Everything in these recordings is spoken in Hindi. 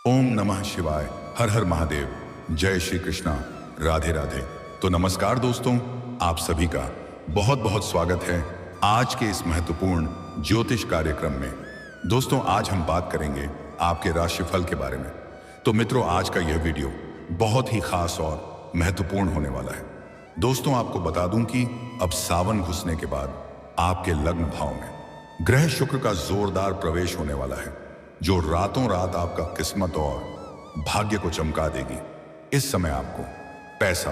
ओम नमः शिवाय। हर हर महादेव। जय श्री कृष्णा। राधे राधे। तो नमस्कार दोस्तों, आप सभी का बहुत बहुत स्वागत है आज के इस महत्वपूर्ण ज्योतिष कार्यक्रम में। दोस्तों, आज हम बात करेंगे आपके राशिफल के बारे में। तो मित्रों, आज का यह वीडियो बहुत ही खास और महत्वपूर्ण होने वाला है। दोस्तों, आपको बता दूं कि अब सावन घुसने के बाद आपके लग्न भाव में ग्रह शुक्र का जोरदार प्रवेश होने वाला है, जो रातों रात आपका किस्मत और भाग्य को चमका देगी। इस समय आपको पैसा,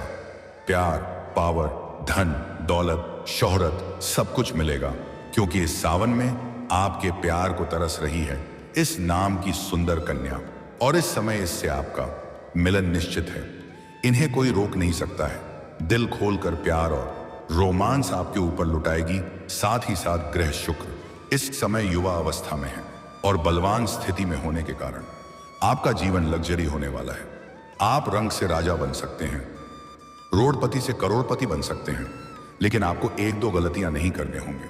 प्यार, पावर, धन, दौलत, शोहरत सब कुछ मिलेगा, क्योंकि इस सावन में आपके प्यार को तरस रही है इस नाम की सुंदर कन्या, और इस समय इससे आपका मिलन निश्चित है। इन्हें कोई रोक नहीं सकता है। दिल खोलकर प्यार और रोमांस आपके ऊपर लुटाएगी। साथ ही साथ ग्रह शुक्र इस समय युवा अवस्था में है और बलवान स्थिति में होने के कारण आपका जीवन लग्जरी होने वाला है। आप रंग से राजा बन सकते हैं, रोडपति से करोड़पति बन सकते हैं, लेकिन आपको एक दो गलतियां नहीं करने होंगे,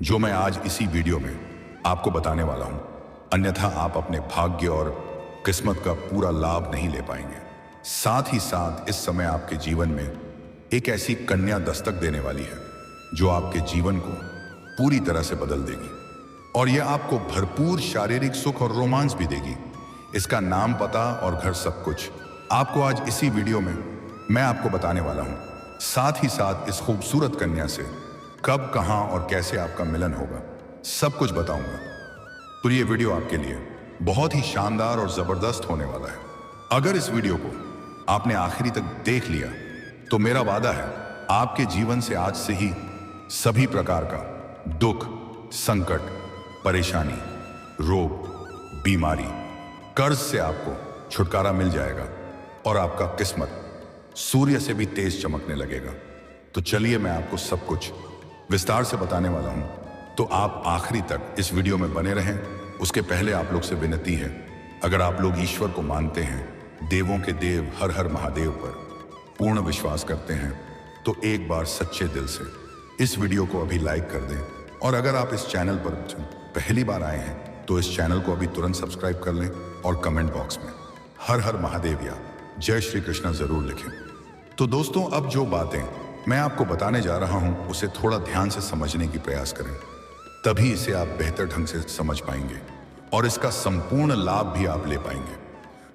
जो मैं आज इसी वीडियो में आपको बताने वाला हूं। अन्यथा आप अपने भाग्य और किस्मत का पूरा लाभ नहीं ले पाएंगे। साथ ही साथ इस समय आपके जीवन में एक ऐसी कन्या दस्तक देने वाली है जो आपके जीवन को पूरी तरह से बदल देगी, और यह आपको भरपूर शारीरिक सुख और रोमांस भी देगी। इसका नाम, पता और घर सब कुछ आपको आज इसी वीडियो में मैं आपको बताने वाला हूं। साथ ही साथ इस खूबसूरत कन्या से कब, कहां और कैसे आपका मिलन होगा, सब कुछ बताऊंगा। तो ये वीडियो आपके लिए बहुत ही शानदार और जबरदस्त होने वाला है। अगर इस वीडियो को आपने आखिरी तक देख लिया तो मेरा वादा है आपके जीवन से आज से ही सभी प्रकार का दुख, संकट, परेशानी, रोग, बीमारी, कर्ज से आपको छुटकारा मिल जाएगा और आपका किस्मत सूर्य से भी तेज चमकने लगेगा। तो चलिए, मैं आपको सब कुछ विस्तार से बताने वाला हूं, तो आप आखिरी तक इस वीडियो में बने रहें। उसके पहले आप लोग से विनती है, अगर आप लोग ईश्वर को मानते हैं, देवों के देव हर हर महादेव पर पूर्ण विश्वास करते हैं, तो एक बार सच्चे दिल से इस वीडियो को अभी लाइक कर दें। और अगर आप इस चैनल पर पहली बार आए हैं तो इस चैनल को अभी तुरंत सब्सक्राइब कर लें, और कमेंट बॉक्स में हर हर महादेव या जय श्री कृष्णा जरूर लिखें। तो दोस्तों, अब जो बातें मैं आपको बताने जा रहा हूं उसे थोड़ा ध्यान से समझने की प्रयास करें, तभी इसे आप बेहतर ढंग से समझ पाएंगे और इसका संपूर्ण लाभ भी आप ले पाएंगे।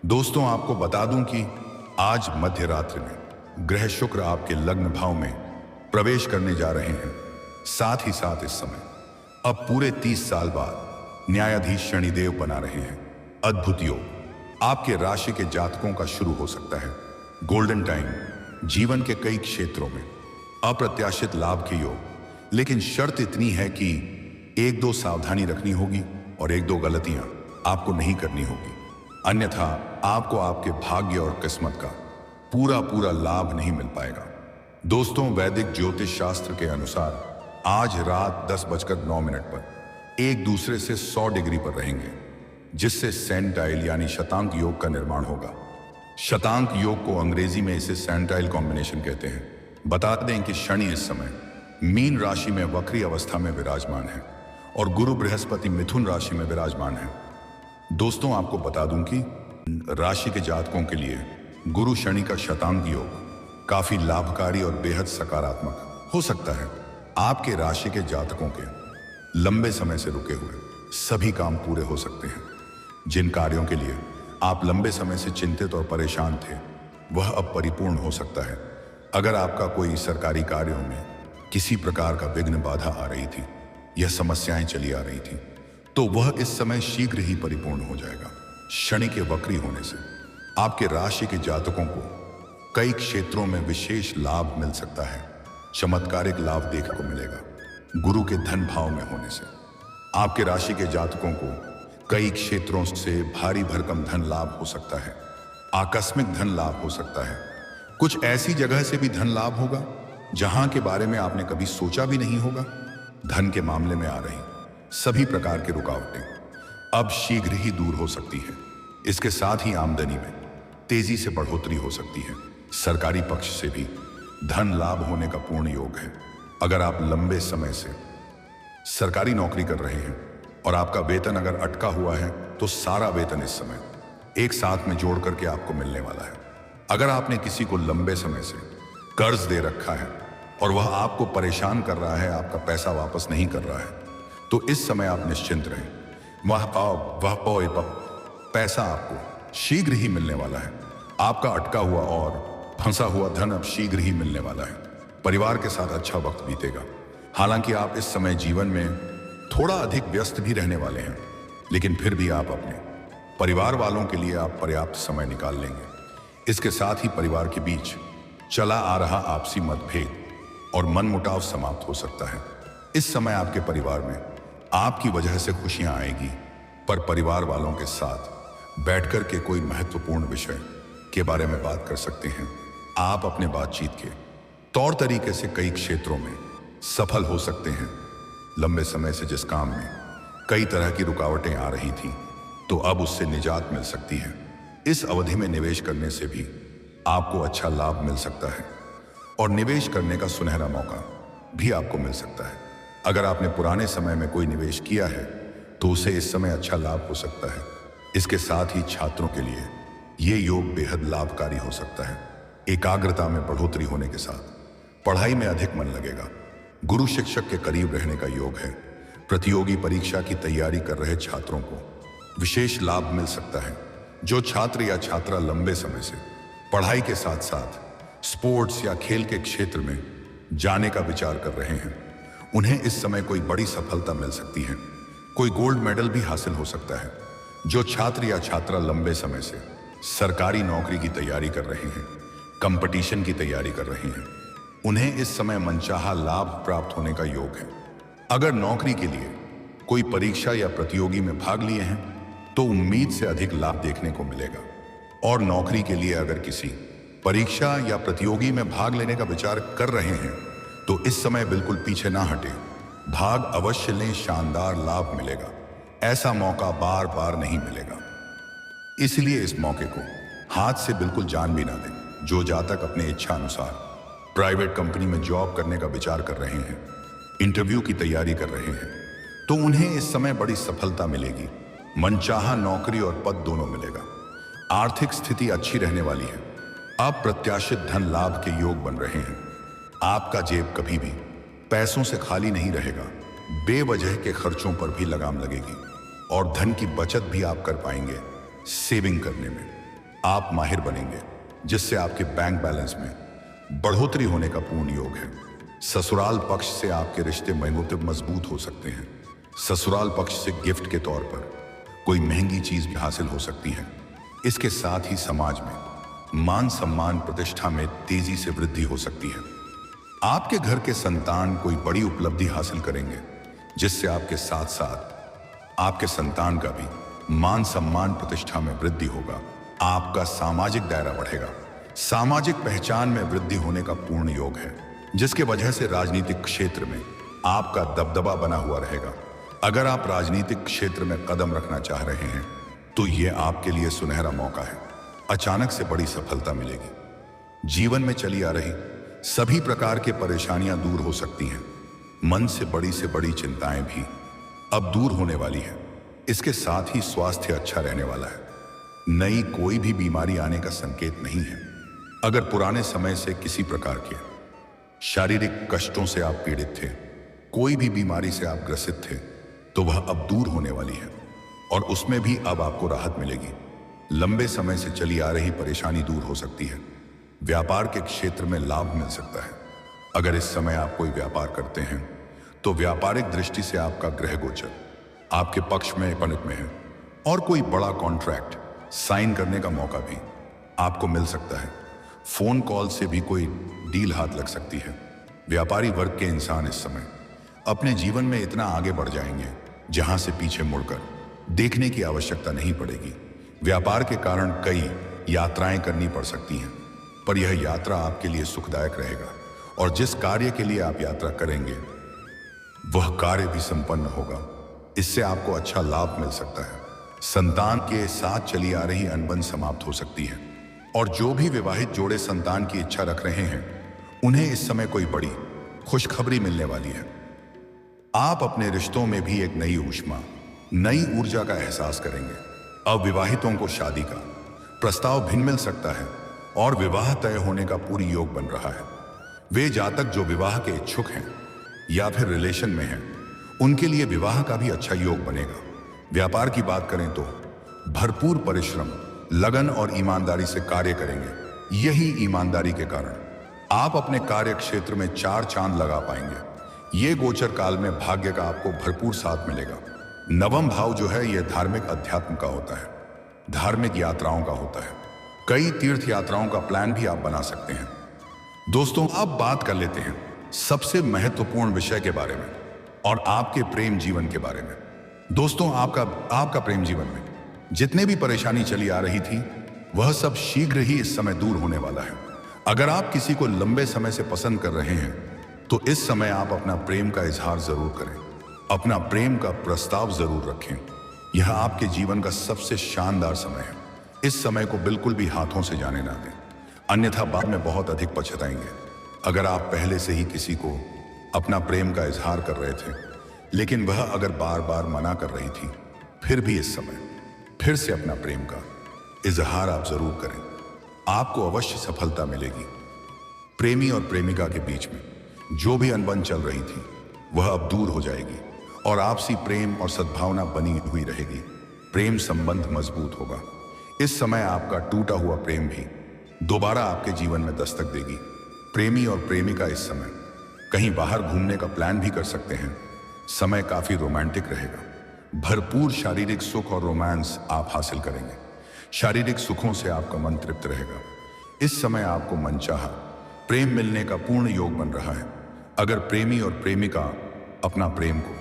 दोस्तों, आपको बता दूं कि आज मध्य रात्रि में ग्रह शुक्र आपके लग्न भाव में प्रवेश करने जा रहे हैं। साथ ही साथ इस समय अब पूरे 30 साल बाद न्यायाधीश शनिदेव बना रहे हैं। अद्भुत योग आपके राशि के जातकों का शुरू हो सकता है। गोल्डन टाइम जीवन के कई क्षेत्रों में अप्रत्याशित लाभ के योग, लेकिन शर्त इतनी है कि एक दो सावधानी रखनी होगी और एक दो गलतियां आपको नहीं करनी होगी, अन्यथा आपको आपके भाग्य और किस्मत का पूरा लाभ नहीं मिल पाएगा। दोस्तों, वैदिक ज्योतिष शास्त्र के अनुसार आज रात 10:09 पर एक दूसरे से 100 डिग्री पर रहेंगे, जिससे सेंटाइल यानी शतांक योग का निर्माण होगा। शतांक योग को अंग्रेजी में इसे सेंटाइल कॉम्बिनेशन कहते हैं। बता दें कि शनि इस समय मीन राशि में वक्री अवस्था में विराजमान है और गुरु बृहस्पति मिथुन राशि में विराजमान है। दोस्तों, आपको बता दूं कि राशि के जातकों के लिए गुरु शनि का शतांक योग काफी लाभकारी और बेहद सकारात्मक हो सकता है। आपके राशि के जातकों के लंबे समय से रुके हुए सभी काम पूरे हो सकते हैं। जिन कार्यों के लिए आप लंबे समय से चिंतित और परेशान थे, वह अब परिपूर्ण हो सकता है। अगर आपका कोई सरकारी कार्यों में किसी प्रकार का विघ्न, बाधा आ रही थी या समस्याएं चली आ रही थी, तो वह इस समय शीघ्र ही परिपूर्ण हो जाएगा। शनि के वक्री होने से आपके राशि के जातकों को कई क्षेत्रों में विशेष लाभ मिल सकता है। चमत्कारिक लाभ देखने को मिलेगा। गुरु के धन भाव में होने से आपके राशि के जातकों को कई क्षेत्रों से भारी भरकम धन लाभ हो सकता है। आकस्मिक धन लाभ हो सकता है। कुछ ऐसी जगह से भी धन लाभ होगा जहां के बारे में आपने कभी सोचा भी नहीं होगा। धन के मामले में आ रही सभी प्रकार की रुकावटें अब शीघ्र ही दूर हो सकती है। इसके साथ ही आमदनी में तेजी से बढ़ोतरी हो सकती है। सरकारी पक्ष से भी धन लाभ होने का पूर्ण योग है। अगर आप लंबे समय से सरकारी नौकरी कर रहे हैं और आपका वेतन अगर अटका हुआ है, तो सारा वेतन इस समय एक साथ में जोड़ करके आपको मिलने वाला है। अगर आपने किसी को लंबे समय से कर्ज दे रखा है और वह आपको परेशान कर रहा है, आपका पैसा वापस नहीं कर रहा है, तो इस समय आप निश्चिंत रहें। पैसा आपको शीघ्र ही मिलने वाला है। आपका अटका हुआ और फंसा हुआ धन अब शीघ्र ही मिलने वाला है। परिवार के साथ अच्छा वक्त बीतेगा। हालांकि आप इस समय जीवन में थोड़ा अधिक व्यस्त भी रहने वाले हैं, लेकिन फिर भी आप अपने परिवार वालों के लिए आप पर्याप्त समय निकाल लेंगे। इसके साथ ही परिवार के बीच चला आ रहा आपसी मतभेद और मनमुटाव समाप्त हो सकता है। इस समय आपके परिवार में आपकी वजह से खुशियां आएगी, पर परिवार वालों के साथ बैठकर के कोई महत्वपूर्ण विषय के बारे में बात कर सकते हैं। आप अपने बातचीत के तौर तरीके से कई क्षेत्रों में सफल हो सकते हैं। लंबे समय से जिस काम में कई तरह की रुकावटें आ रही थी, तो अब उससे निजात मिल सकती है। इस अवधि में निवेश करने से भी आपको अच्छा लाभ मिल सकता है और निवेश करने का सुनहरा मौका भी आपको मिल सकता है। अगर आपने पुराने समय में कोई निवेश किया है तो उसे इस समय अच्छा लाभ हो सकता है। इसके साथ ही छात्रों के लिए ये योग बेहद लाभकारी हो सकता है। एकाग्रता में बढ़ोतरी होने के साथ पढ़ाई में अधिक मन लगेगा। गुरु शिक्षक के करीब रहने का योग है। प्रतियोगी परीक्षा की तैयारी कर रहे छात्रों को विशेष लाभ मिल सकता है। जो छात्र या छात्रा लंबे समय से पढ़ाई के साथ साथ स्पोर्ट्स या खेल के क्षेत्र में जाने का विचार कर रहे हैं, उन्हें इस समय कोई बड़ी सफलता मिल सकती है। कोई गोल्ड मेडल भी हासिल हो सकता है। जो छात्र या छात्रा लंबे समय से सरकारी नौकरी की तैयारी कर रहे हैं, कंपटीशन की तैयारी कर रहे हैं, उन्हें इस समय मनचाहा लाभ प्राप्त होने का योग है। अगर नौकरी के लिए कोई परीक्षा या प्रतियोगी में भाग लिए हैं तो उम्मीद से अधिक लाभ देखने को मिलेगा। और नौकरी के लिए अगर किसी परीक्षा या प्रतियोगी में भाग लेने का विचार कर रहे हैं तो इस समय बिल्कुल पीछे ना हटे, भाग अवश्य लें। शानदार लाभ मिलेगा। ऐसा मौका बार बार नहीं मिलेगा, इसलिए इस मौके को हाथ से बिल्कुल जान भी ना दें। जो जातक अपने इच्छा अनुसार प्राइवेट कंपनी में जॉब करने का विचार कर रहे हैं, इंटरव्यू की तैयारी कर रहे हैं, तो उन्हें इस समय बड़ी सफलता मिलेगी। मनचाहा नौकरी और पद दोनों मिलेगा। आर्थिक स्थिति अच्छी रहने वाली है। अप्रत्याशित धन लाभ के योग बन रहे हैं। आपका जेब कभी भी पैसों से खाली नहीं रहेगा। बेवजह के खर्चों पर भी लगाम लगेगी और धन की बचत भी आप कर पाएंगे। सेविंग करने में आप माहिर बनेंगे, जिससे आपके बैंक बैलेंस में बढ़ोतरी होने का पूर्ण योग है। ससुराल पक्ष से आपके रिश्ते मजबूत हो सकते हैं। ससुराल पक्ष से गिफ्ट के तौर पर कोई महंगी चीज भी हासिल हो सकती है। इसके साथ ही समाज में मान सम्मान प्रतिष्ठा में तेजी से वृद्धि हो सकती है। आपके घर के संतान कोई बड़ी उपलब्धि हासिल करेंगे, जिससे आपके साथ साथ आपके संतान का भी मान सम्मान प्रतिष्ठा में वृद्धि होगा। आपका सामाजिक दायरा बढ़ेगा। सामाजिक पहचान में वृद्धि होने का पूर्ण योग है, जिसके वजह से राजनीतिक क्षेत्र में आपका दबदबा बना हुआ रहेगा। अगर आप राजनीतिक क्षेत्र में कदम रखना चाह रहे हैं तो यह आपके लिए सुनहरा मौका है। अचानक से बड़ी सफलता मिलेगी। जीवन में चली आ रही सभी प्रकार के परेशानियां दूर हो सकती हैं। मन से बड़ी चिंताएं भी अब दूर होने वाली है। इसके साथ ही स्वास्थ्य अच्छा रहने वाला है। नई कोई भी बीमारी आने का संकेत नहीं है। अगर पुराने समय से किसी प्रकार के शारीरिक कष्टों से आप पीड़ित थे, कोई भी बीमारी से आप ग्रसित थे, तो वह अब दूर होने वाली है और उसमें भी अब आपको राहत मिलेगी। लंबे समय से चली आ रही परेशानी दूर हो सकती है। व्यापार के क्षेत्र में लाभ मिल सकता है। अगर इस समय आप कोई व्यापार करते हैं तो व्यापारिक दृष्टि से आपका ग्रह गोचर आपके पक्ष में परिणत में है और कोई बड़ा कॉन्ट्रैक्ट साइन करने का मौका भी आपको मिल सकता है। फोन कॉल से भी कोई डील हाथ लग सकती है। व्यापारी वर्ग के इंसान इस समय अपने जीवन में इतना आगे बढ़ जाएंगे जहां से पीछे मुड़कर देखने की आवश्यकता नहीं पड़ेगी। व्यापार के कारण कई यात्राएं करनी पड़ सकती हैं, पर यह यात्रा आपके लिए सुखदायक रहेगा और जिस कार्य के लिए आप यात्रा करेंगे वह कार्य भी संपन्न होगा। इससे आपको अच्छा लाभ मिल सकता है। संतान के साथ चली आ रही अनबन समाप्त हो सकती है और जो भी विवाहित जोड़े संतान की इच्छा रख रहे हैं उन्हें इस समय कोई बड़ी खुशखबरी मिलने वाली है। आप अपने रिश्तों में भी एक नई ऊष्मा, नई ऊर्जा का एहसास करेंगे। अविवाहितों को शादी का प्रस्ताव भिन्न मिल सकता है और विवाह तय होने का पूरी योग बन रहा है। वे जातक जो विवाह के इच्छुक हैं या फिर रिलेशन में हैं, उनके लिए विवाह का भी अच्छा योग बनेगा। व्यापार की बात करें तो भरपूर परिश्रम, लगन और ईमानदारी से कार्य करेंगे। यही ईमानदारी के कारण आप अपने कार्य क्षेत्र में चार चांद लगा पाएंगे। ये गोचर काल में भाग्य का आपको भरपूर साथ मिलेगा। नवम भाव जो है यह धार्मिक अध्यात्म का होता है, धार्मिक यात्राओं का होता है। कई तीर्थ यात्राओं का प्लान भी आप बना सकते हैं। दोस्तों, अब बात कर लेते हैं सबसे महत्वपूर्ण विषय के बारे में और आपके प्रेम जीवन के बारे में। दोस्तों, आपका प्रेम जीवन में जितने भी परेशानी चली आ रही थी, वह सब शीघ्र ही इस समय दूर होने वाला है। अगर आप किसी को लंबे समय से पसंद कर रहे हैं तो इस समय आप अपना प्रेम का इजहार जरूर करें, अपना प्रेम का प्रस्ताव जरूर रखें। यह आपके जीवन का सबसे शानदार समय है। इस समय को बिल्कुल भी हाथों से जाने ना दें, अन्यथा बाद में बहुत अधिक पछताएंगे। अगर आप पहले से ही किसी को अपना प्रेम का इजहार कर रहे थे, लेकिन वह अगर बार बार मना कर रही थी, फिर भी इस समय फिर से अपना प्रेम का इजहार आप जरूर करें। आपको अवश्य सफलता मिलेगी। प्रेमी और प्रेमिका के बीच में जो भी अनबन चल रही थी, वह अब दूर हो जाएगी और आपसी प्रेम और सद्भावना बनी हुई रहेगी। प्रेम संबंध मजबूत होगा। इस समय आपका टूटा हुआ प्रेम भी दोबारा आपके जीवन में दस्तक देगी। प्रेमी और प्रेमिका इस समय कहीं बाहर घूमने का प्लान भी कर सकते हैं। समय काफी रोमांटिक रहेगा। भरपूर शारीरिक सुख और रोमांस आप हासिल करेंगे। शारीरिक सुखों से आपका मन तृप्त रहेगा। इस समय आपको मनचाहा प्रेम मिलने का पूर्ण योग बन रहा है। अगर प्रेमी और प्रेमिका अपना प्रेम को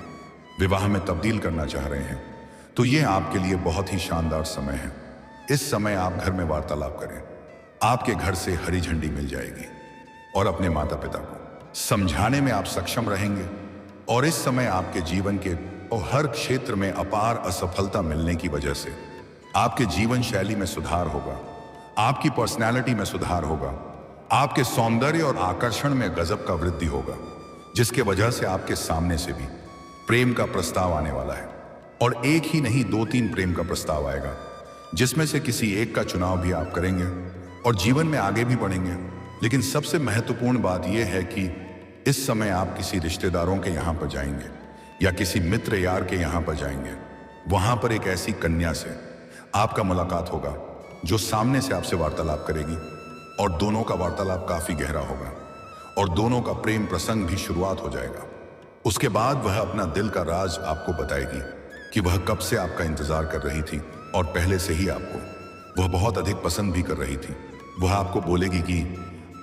विवाह में तब्दील करना चाह रहे हैं, तो यह आपके लिए बहुत ही शानदार समय है। इस समय आप घर में वार्तालाप करें। आपके घर से हरी झंडी मिल जाएगी और अपने माता पिता को समझाने में आप सक्षम रहेंगे। और इस समय आपके जीवन के और हर क्षेत्र में अपार असफलता मिलने की वजह से आपके जीवन शैली में सुधार होगा, आपकी पर्सनैलिटी में सुधार होगा, आपके सौंदर्य और आकर्षण में गजब का वृद्धि होगा, जिसके वजह से आपके सामने से भी प्रेम का प्रस्ताव आने वाला है। और एक ही नहीं, 2-3 प्रेम का प्रस्ताव आएगा, जिसमें से किसी एक का चुनाव भी आप करेंगे और जीवन में आगे भी बढ़ेंगे। लेकिन सबसे महत्वपूर्ण बात यह है कि इस समय आप किसी रिश्तेदारों के यहाँ पर जाएंगे या किसी मित्र यार के यहाँ पर जाएंगे। वहां पर एक ऐसी कन्या से आपका मुलाकात होगा जो सामने से आपसे वार्तालाप करेगी और दोनों का वार्तालाप काफी गहरा होगा और दोनों का प्रेम प्रसंग भी शुरुआत हो जाएगा। उसके बाद वह अपना दिल का राज आपको बताएगी कि वह कब से आपका इंतजार कर रही थी और पहले से ही आपको वह बहुत अधिक पसंद भी कर रही थी। वह आपको बोलेगी कि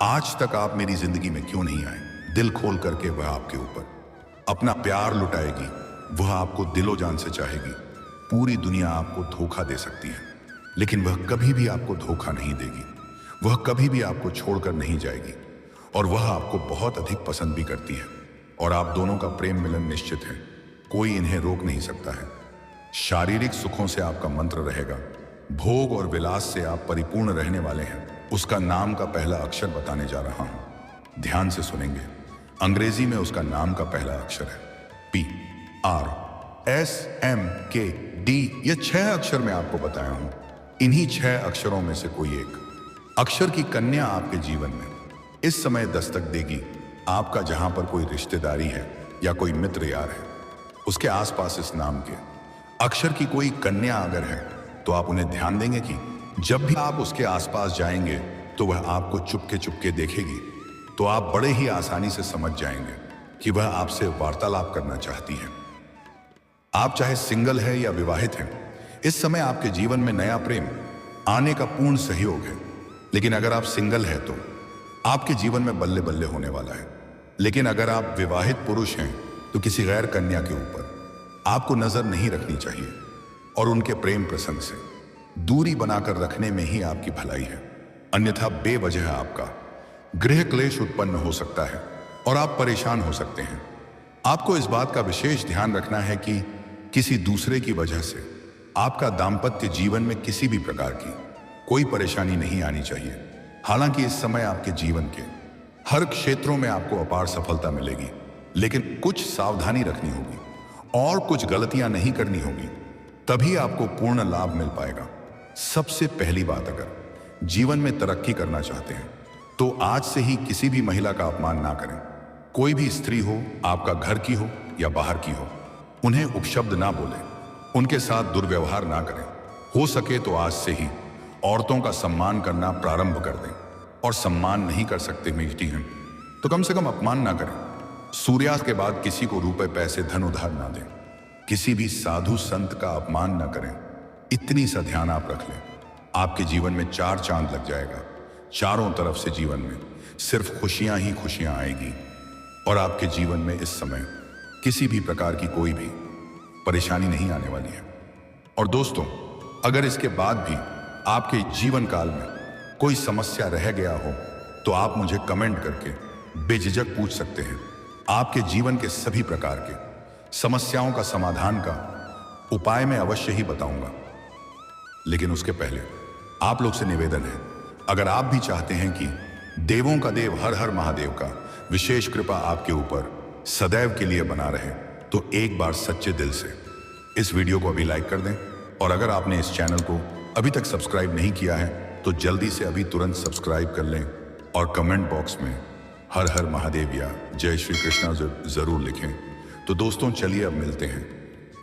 आज तक आप मेरी जिंदगी में क्यों नहीं आए। दिल खोल करके वह आपके ऊपर अपना प्यार लुटाएगी। वह आपको दिलो जान से चाहेगी। पूरी दुनिया आपको धोखा दे सकती है, लेकिन वह कभी भी आपको धोखा नहीं देगी। वह कभी भी आपको छोड़कर नहीं जाएगी और वह आपको बहुत अधिक पसंद भी करती है और आप दोनों का प्रेम मिलन निश्चित है। कोई इन्हें रोक नहीं सकता है। शारीरिक सुखों से आपका मंत्र रहेगा। भोग और विलास से आप परिपूर्ण रहने वाले हैं। उसका नाम का पहला अक्षर बताने जा रहा हूं, ध्यान से सुनेंगे। अंग्रेजी में उसका नाम का पहला अक्षर है PRSMKD। ये 6 अक्षर मैं आपको बताया हूं। इन्हीं 6 अक्षरों में से कोई एक अक्षर की कन्या आपके जीवन में इस समय दस्तक देगी। आपका जहां पर कोई रिश्तेदारी है या कोई मित्र यार है, उसके आसपास इस नाम के अक्षर की कोई कन्या अगर है, तो आप उन्हें ध्यान देंगे कि जब भी आप उसके आसपास जाएंगे तो वह आपको चुपके चुपके देखेगी। तो आप बड़े ही आसानी से समझ जाएंगे कि वह आपसे वार्तालाप करना चाहती है। आप चाहे सिंगल है या विवाहित हैं, इस समय आपके जीवन में नया प्रेम आने का पूर्ण सहयोग है। लेकिन अगर आप सिंगल है तो आपके जीवन में बल्ले बल्ले होने वाला है। लेकिन अगर आप विवाहित पुरुष हैं तो किसी गैर कन्या के ऊपर आपको नजर नहीं रखनी चाहिए और उनके प्रेम प्रसंग से दूरी बनाकर रखने में ही आपकी भलाई है। अन्यथा बेवजह आपका गृह क्लेश उत्पन्न हो सकता है और आप परेशान हो सकते हैं। आपको इस बात का विशेष ध्यान रखना है कि किसी दूसरे की वजह से आपका दाम्पत्य जीवन में किसी भी प्रकार की कोई परेशानी नहीं आनी चाहिए। हालांकि इस समय आपके जीवन के हर क्षेत्रों में आपको अपार सफलता मिलेगी, लेकिन कुछ सावधानी रखनी होगी और कुछ गलतियां नहीं करनी होगी। तभी आपको पूर्ण लाभ मिल पाएगा। सबसे पहली बात, अगर जीवन में तरक्की करना चाहते हैं तो आज से ही किसी भी महिला का अपमान ना करें। कोई भी स्त्री हो, आपका घर की हो या बाहर की हो, उन्हें उपशब्द ना बोलें, उनके साथ दुर्व्यवहार ना करें। हो सके तो आज से ही औरतों का सम्मान करना प्रारंभ कर दें। और सम्मान नहीं कर सकते मिलती हैं तो कम से कम अपमान ना करें। सूर्यास्त के बाद किसी को रुपए पैसे धन उधार ना दें। किसी भी साधु संत का अपमान ना करें। इतनी सा ध्यान आप रख लें, आपके जीवन में 4 चांद लग जाएगा। चारों तरफ से जीवन में सिर्फ खुशियां ही खुशियां आएगी और आपके जीवन में इस समय किसी भी प्रकार की कोई भी परेशानी नहीं आने वाली है। और दोस्तों, अगर इसके बाद भी आपके जीवन काल में कोई समस्या रह गया हो तो आप मुझे कमेंट करके बेझिझक पूछ सकते हैं। आपके जीवन के सभी प्रकार के समस्याओं का समाधान का उपाय मैं अवश्य ही बताऊंगा। लेकिन उसके पहले आप लोग से निवेदन है, अगर आप भी चाहते हैं कि देवों का देव हर हर महादेव का विशेष कृपा आपके ऊपर सदैव के लिए बना रहे, तो एक बार सच्चे दिल से इस वीडियो को अभी लाइक कर दें। और अगर आपने इस चैनल को अभी तक सब्सक्राइब नहीं किया है तो जल्दी से अभी तुरंत सब्सक्राइब कर लें और कमेंट बॉक्स में हर हर महादेव या जय श्री कृष्णा जरूर लिखें। तो दोस्तों, चलिए अब मिलते हैं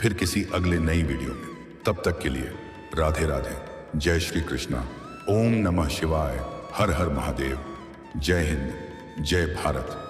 फिर किसी अगले नई वीडियो में। तब तक के लिए राधे राधे, जय श्री कृष्णा, ओम नमः शिवाय, हर हर महादेव, जय हिंद, जय भारत।